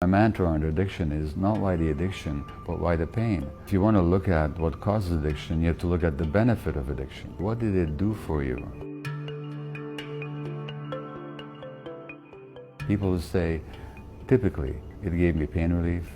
mantra under addiction is not why the addiction, but why the pain. If you want to look at what causes addiction, you have to look at the benefit of addiction. What did it do for you? People will say, typically, it gave me pain relief,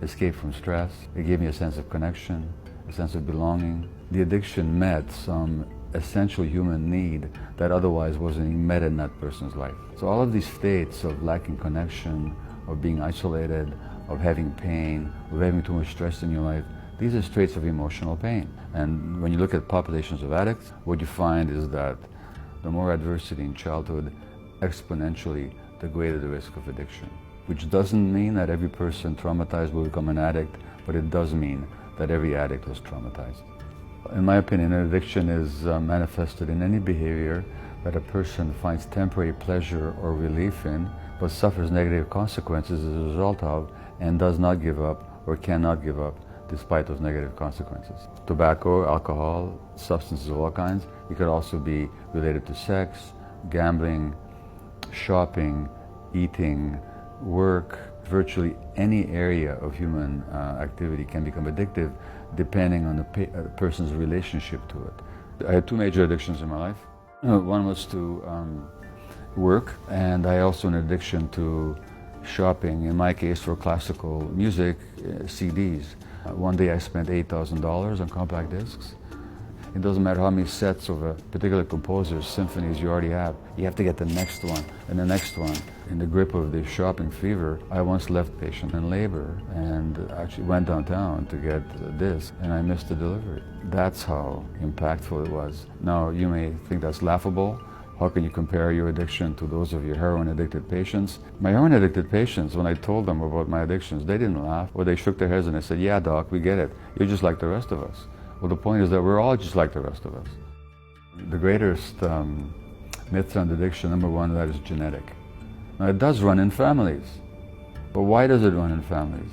escape from stress, it gave me a sense of connection, a sense of belonging. The addiction met some essential human need that otherwise wasn't met in that person's life. So all of these states of lacking connection, of being isolated, of having pain, of having too much stress in your life, these are states of emotional pain. And when you look at populations of addicts, what you find is that the more adversity in childhood, exponentially, the greater the risk of addiction. Which doesn't mean that every person traumatized will become an addict, but it does mean that every addict was traumatized. In my opinion, an addiction is manifested in any behavior that a person finds temporary pleasure or relief in, but suffers negative consequences as a result of, and does not give up or cannot give up despite those negative consequences. Tobacco, alcohol, substances of all kinds. It could also be related to sex, gambling, shopping, eating, work. Virtually any area of human activity can become addictive depending on the person's relationship to it. I had two major addictions in my life. One was to work, and I also had an addiction to shopping, in my case for classical music, CDs. One day I spent $8,000 on compact discs. It doesn't matter how many sets of a particular composer's symphonies you already have. You have to get the next one and the next one. In the grip of the shopping fever, I once left patient in labor and actually went downtown to get this, and I missed the delivery. That's how impactful it was. Now, you may think that's laughable. How can you compare your addiction to those of your heroin-addicted patients? My heroin-addicted patients, when I told them about my addictions, they didn't laugh, or they shook their heads and they said, "Yeah, doc, we get it. You're just like the rest of us." Well, the point is that we're all just like the rest of us. The greatest myth on addiction, number one, that is genetic. Now, it does run in families. But why does it run in families?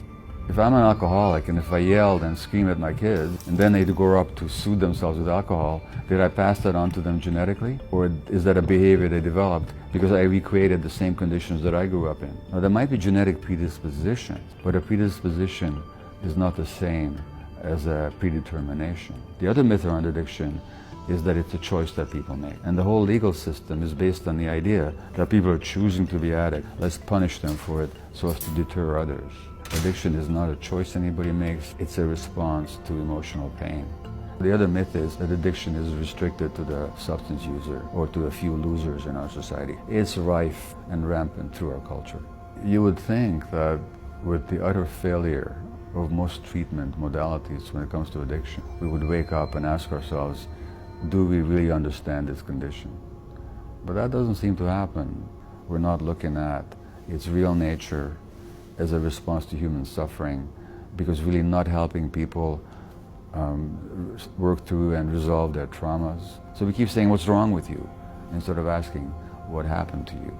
If I'm an alcoholic and if I yelled and screamed at my kids and then they grow up to soothe themselves with alcohol, did I pass that on to them genetically? Or is that a behavior they developed because I recreated the same conditions that I grew up in? Now, there might be genetic predisposition, but a predisposition is not the same as a predetermination. The other myth around addiction is that it's a choice that people make. And the whole legal system is based on the idea that people are choosing to be addicts. Let's punish them for it so as to deter others. Addiction is not a choice anybody makes, it's a response to emotional pain. The other myth is that addiction is restricted to the substance user or to a few losers in our society. It's rife and rampant through our culture. You would think that with the utter failure of most treatment modalities when it comes to addiction, we would wake up and ask ourselves, do we really understand this condition? But that doesn't seem to happen. We're not looking at its real nature as a response to human suffering, because really not helping people work through and resolve their traumas. So we keep saying, what's wrong with you? Instead of asking, what happened to you?